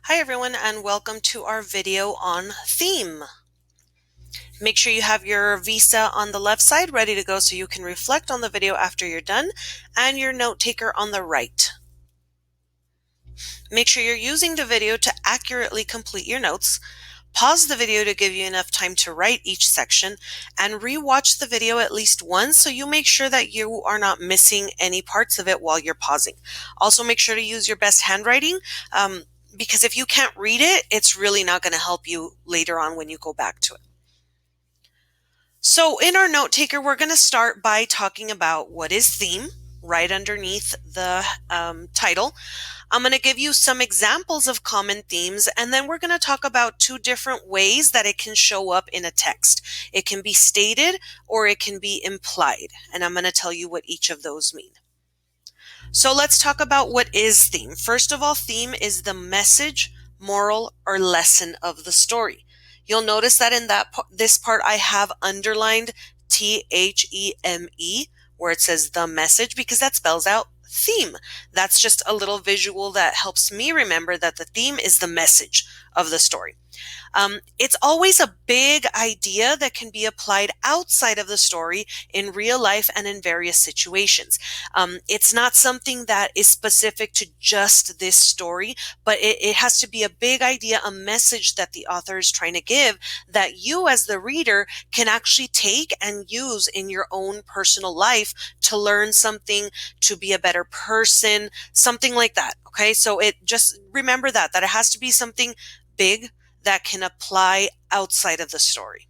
Hi everyone and welcome to our video on theme. Make sure you have your visa on the left side ready to go so you can reflect on the video after you're done, and your note taker on the right. Make sure you're using the video to accurately complete your notes. Pause the video to give you enough time to write each section, and re-watch the video at least once so you make sure that you are not missing any parts of it while you're pausing. Also, make sure to use your best handwriting because if you can't read it, it's really not going to help you later on when you go back to it. So in our note taker, we're going to start by talking about what is theme right underneath the title. I'm going to give you some examples of common themes, and then we're going to talk about two different ways that it can show up in a text. It can be stated or it can be implied, and I'm going to tell you what each of those mean. So let's talk about what is theme. First of all, theme is the message, moral, or lesson of the story. You'll notice that in this part I have underlined THEME, where it says the message, because that spells out theme. That's just a little visual that helps me remember that the theme is the message of the story. It's always a big idea that can be applied outside of the story in real life and in various situations. It's not something that is specific to just this story, but it has to be a big idea, a message that the author is trying to give that you as the reader can actually take and use in your own personal life to learn something, to be a better person, something like that. Okay, so just remember that it has to be something big that can apply outside of the story.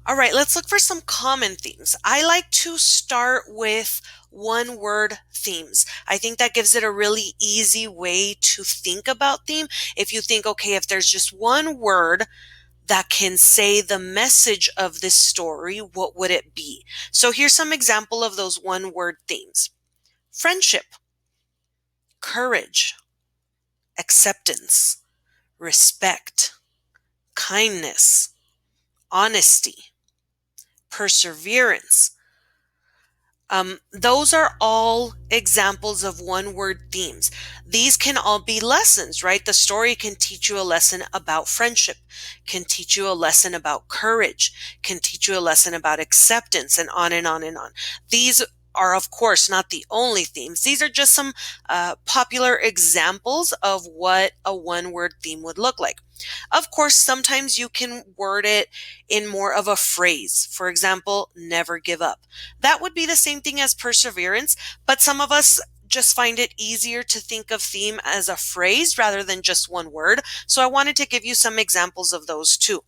All right, let's look for some common themes. I like to start with one-word themes. I think that gives it a really easy way to think about theme. If you think, okay, if there's just one word that can say the message of this story, what would it be? So here's some example of those one-word themes. Friendship, courage, acceptance, respect, kindness, honesty, perseverance. Those are all examples of one-word themes. These can all be lessons, right? The story can teach you a lesson about friendship, can teach you a lesson about courage, can teach you a lesson about acceptance, and on and on and on. These are, of course, not the only themes. These are just some popular examples of what a one-word theme would look like. Of course, sometimes you can word it in more of a phrase. For example, never give up. That would be the same thing as perseverance, but some of us just find it easier to think of theme as a phrase rather than just one word. So I wanted to give you some examples of those too.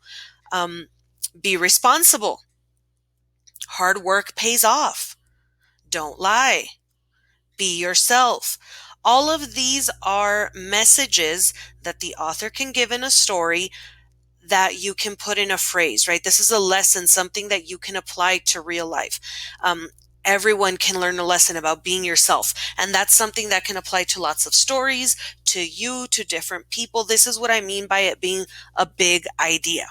Be responsible. Hard work pays off. Don't lie. Be yourself. All of these are messages that the author can give in a story that you can put in a phrase, right? This is a lesson, something that you can apply to real life. Everyone can learn a lesson about being yourself, and that's something that can apply to lots of stories, to you, to different people. This is what I mean by it being a big idea.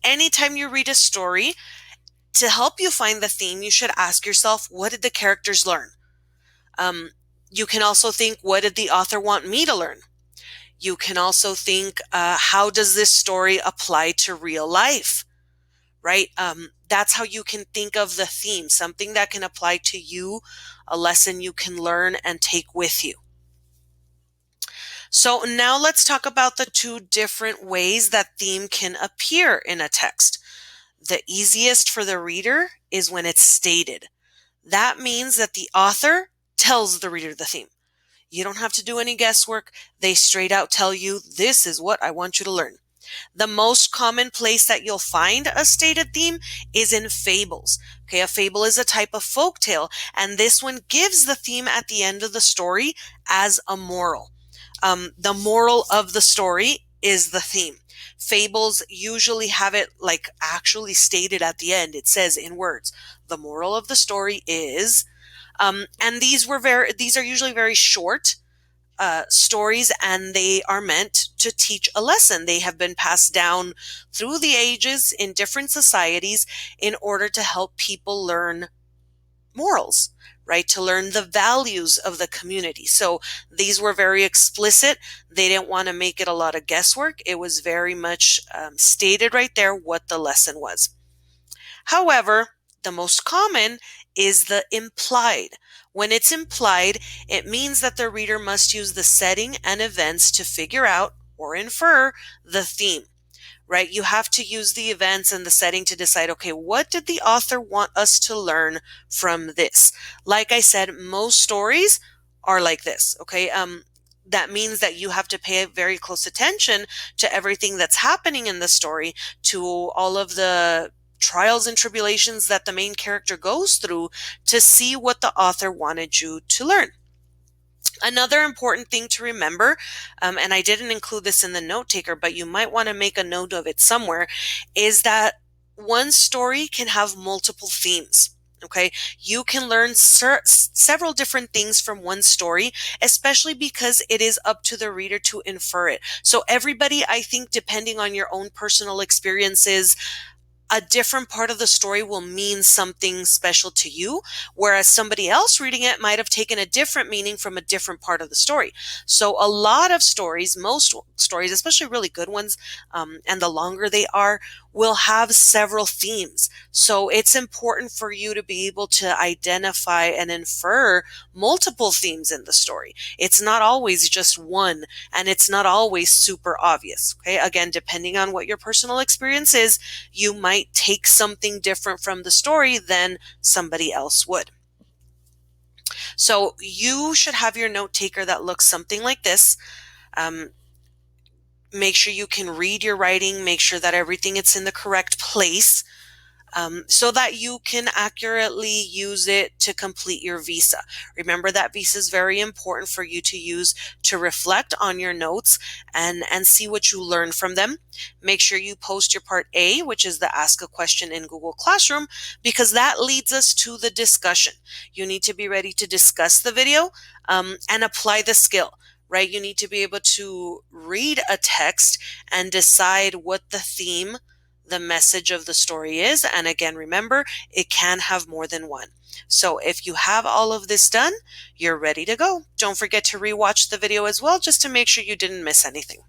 Anytime you read a story, to help you find the theme, you should ask yourself, what did the characters learn? You can also think, what did the author want me to learn? You can also think, how does this story apply to real life? Right? That's how you can think of the theme, something that can apply to you, a lesson you can learn and take with you. So now let's talk about the two different ways that theme can appear in a text. The easiest for the reader is when it's stated. That means that the author tells the reader the theme. You don't have to do any guesswork. They straight out tell you, this is what I want you to learn. The most common place that you'll find a stated theme is in fables. Okay, a fable is a type of folk tale, and this one gives the theme at the end of the story as a moral. The moral of the story is the theme. Fables usually have it like actually stated at the end. It says in words, the moral of the story is, and these are usually very short stories, and they are meant to teach a lesson. They have been passed down through the ages in different societies in order to help people learn morals, right? To learn the values of the community. So these were very explicit. They didn't want to make it a lot of guesswork. It was very much stated right there what the lesson was. However, the most common is the implied. When it's implied, it means that the reader must use the setting and events to figure out or infer the theme, right? You have to use the events and the setting to decide, okay, what did the author want us to learn from this? Like I said, most stories are like this, okay? That means that you have to pay very close attention to everything that's happening in the story, to all of the trials and tribulations that the main character goes through, to see what the author wanted you to learn. Another important thing to remember, and I didn't include this in the note taker, but you might want to make a note of it somewhere, is that one story can have multiple themes. Okay, you can learn several different things from one story, especially because it is up to the reader to infer it. So everybody, I think, depending on your own personal experiences, a different part of the story will mean something special to you, whereas somebody else reading it might have taken a different meaning from a different part of the story. So a lot of stories, most stories, especially really good ones, and the longer they are, will have several themes. So it's important for you to be able to identify and infer multiple themes in the story. It's not always just one, and it's not always super obvious. Okay, again, depending on what your personal experience is, you might take something different from the story than somebody else would. So you should have your note taker that looks something like this. Make sure you can read your writing, make sure that everything is in the correct place, so that you can accurately use it to complete your visa. Remember that visa is very important for you to use to reflect on your notes and see what you learn from them. Make sure you post your part A, which is the ask a question in Google Classroom, because that leads us to the discussion. You need to be ready to discuss the video and apply the skill. Right? You need to be able to read a text and decide what the theme, the message of the story is. And again, remember, it can have more than one. So if you have all of this done, you're ready to go. Don't forget to rewatch the video as well, just to make sure you didn't miss anything.